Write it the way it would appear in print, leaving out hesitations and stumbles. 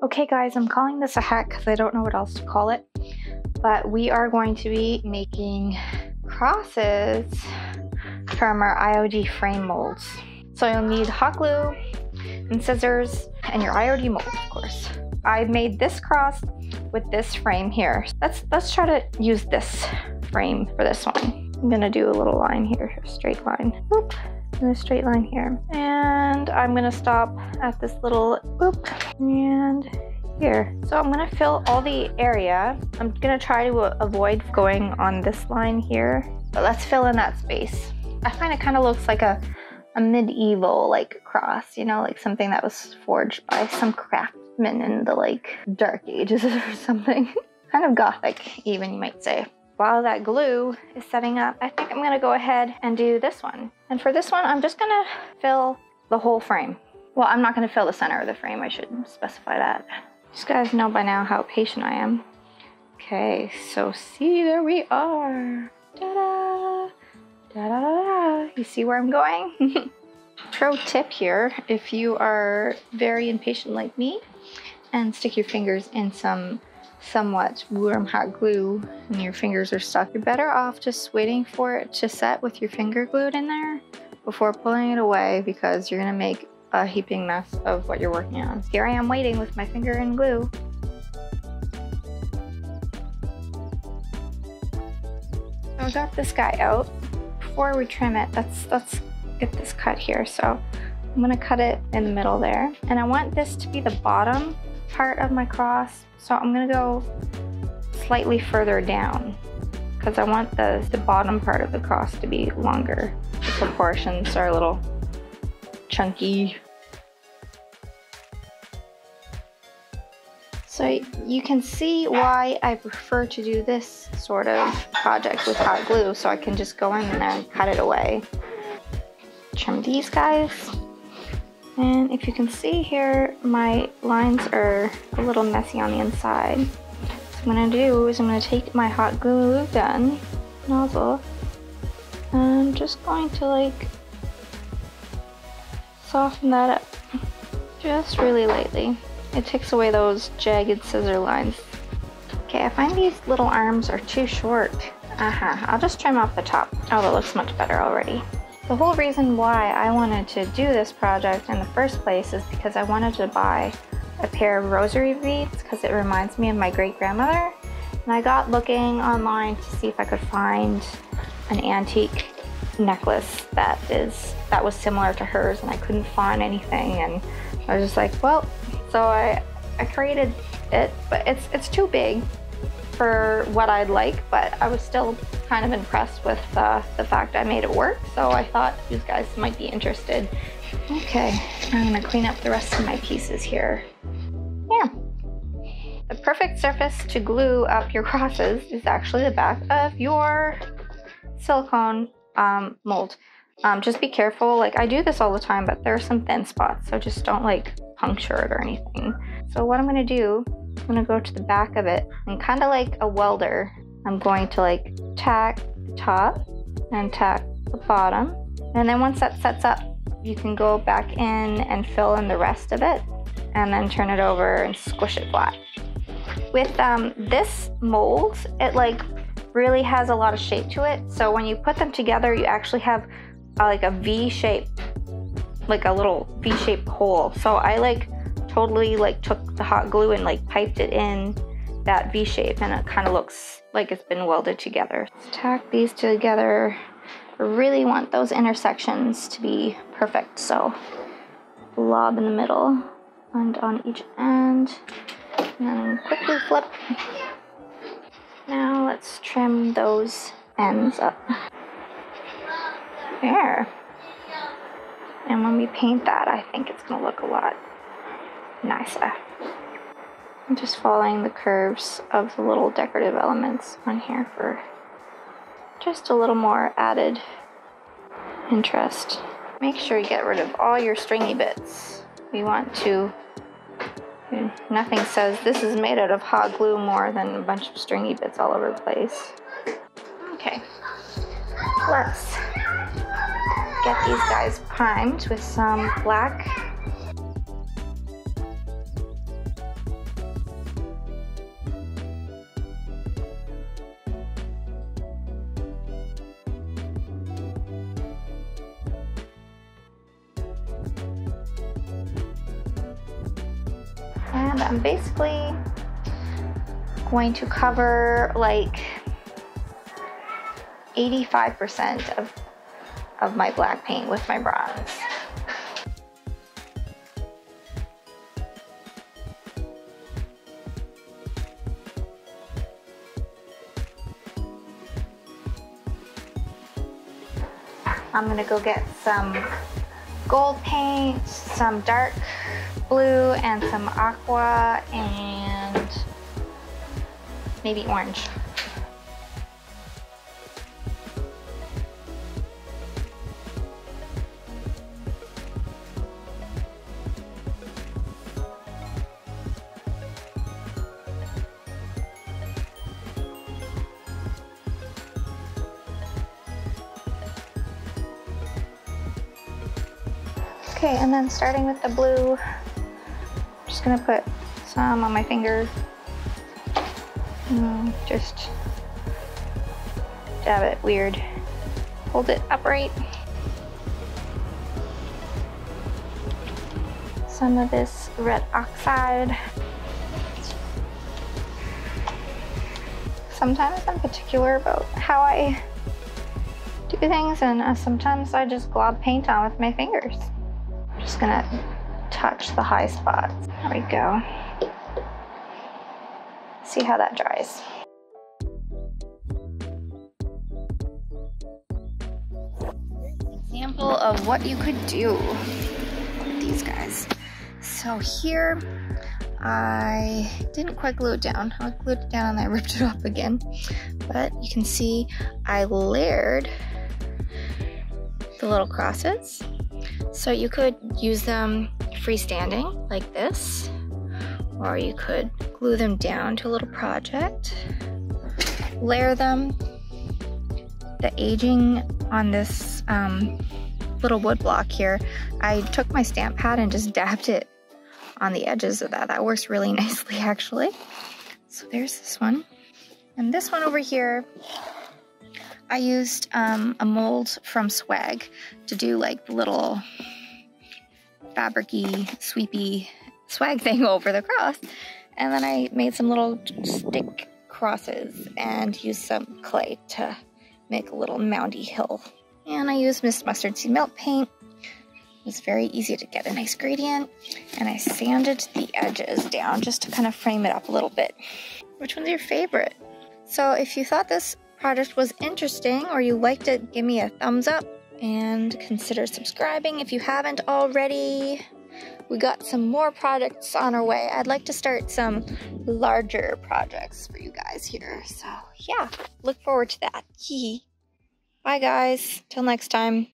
Okay guys, I'm calling this a hack because I don't know what else to call it, but we are going to be making crosses from our IOD frame molds. So you'll need hot glue and scissors and your IOD mold, of course. I made this cross with this frame here. Let's try to use this frame for this one. I'm gonna do a little line here, a straight line. Boop. And a straight line here. And I'm gonna stop at this little boop and here. So I'm gonna fill all the area. I'm gonna try to avoid going on this line here, but let's fill in that space. I find it kind of looks like a medieval like cross, you know, like something that was forged by some craftsman in the like dark ages or something. Kind of gothic even, you might say. While that glue is setting up, I think I'm gonna go ahead and do this one. And for this one, I'm just gonna fill the whole frame. Well, I'm not gonna fill the center of the frame, I should specify that. You guys know by now how patient I am. Okay, so see, there we are. Ta-da, da-da-da-da. You see where I'm going? Pro tip here, if you are very impatient like me and stick your fingers in some somewhat warm hot glue and your fingers are stuck, you're better off just waiting for it to set with your finger glued in there before pulling it away, because you're gonna make a heaping mess of what you're working on. Here I am waiting with my finger in glue. So I got this guy out. Before we trim it, let's get this cut here. So I'm gonna cut it in the middle there, and I want this to be the bottom part of my cross. So I'm gonna go slightly further down because I want the bottom part of the cross to be longer. The proportions are a little chunky. So you can see why I prefer to do this sort of project with hot glue, so I can just go in there and cut it away. Trim these guys. And if you can see here, my lines are a little messy on the inside. So what I'm gonna do is I'm gonna take my hot glue gun nozzle and I'm just going to like soften that up just really lightly. It takes away those jagged scissor lines. Okay, I find these little arms are too short. I'll just trim off the top. Oh, that looks much better already. The whole reason why I wanted to do this project in the first place is because I wanted to buy a pair of rosary beads because it reminds me of my great-grandmother. And I got looking online to see if I could find an antique necklace that was similar to hers, and I couldn't find anything, and I was just like, well, so I created it, but it's too big for what I'd like, but I was still kind of impressed with the fact I made it work, so I thought you guys might be interested. Okay, I'm gonna clean up the rest of my pieces here. Yeah. The perfect surface to glue up your crosses is actually the back of your silicone mold. Just be careful, like I do this all the time, but there are some thin spots, so just don't like puncture it or anything. So what I'm gonna do, I'm gonna go to the back of it and kind of like a welder, I'm going to like tack the top and tack the bottom. And then once that sets up, you can go back in and fill in the rest of it and then turn it over and squish it flat. With this mold, it like really has a lot of shape to it. So when you put them together, you actually have like a V shape, like a little V-shaped hole. So I like totally like took the hot glue and like piped it in that V shape, and it kind of looks like it's been welded together. Tack these together. I really want those intersections to be perfect, so lob in the middle and on each end, and then quickly flip. Now let's trim those ends up. There. And when we paint that, I think it's gonna look a lot nicer. I'm just following the curves of the little decorative elements on here for just a little more added interest. Make sure you get rid of all your stringy bits. We want to, nothing says this is made out of hot glue more than a bunch of stringy bits all over the place. Okay, let's get these guys primed with some black And I'm basically going to cover like 85% of my black paint with my bronze. I'm gonna go get some gold paint, some dark blue, and some aqua, and maybe orange. Okay, and then starting with the blue, I'm just gonna put some on my finger. Just dab it weird. Hold it upright. Some of this red oxide. Sometimes I'm particular about how I do things, and sometimes I just glob paint on with my fingers. I'm just gonna touch the high spots. There we go. See how that dries. Example of what you could do with these guys. So here, I didn't quite glue it down. I glued it down and I ripped it off again. But you can see I layered the little crosses. So you could use them freestanding like this, or you could glue them down to a little project, layer them. The aging on this little wood block here, I took my stamp pad and just dabbed it on the edges of that. That works really nicely actually. So there's this one. And this one over here, I used a mold from Swag to do like the little fabric-y, sweepy swag thing over the cross. And then I made some little stick crosses and used some clay to make a little moundy hill. And I used Miss Mustard Seed Melt paint. It was very easy to get a nice gradient. And I sanded the edges down just to kind of frame it up a little bit. Which one's your favorite? So if you thought this project was interesting or you liked it, give me a thumbs up and consider subscribing if you haven't already. We got some more projects on our way. I'd like to start some larger projects for you guys here. So yeah, look forward to that. Bye guys, till next time.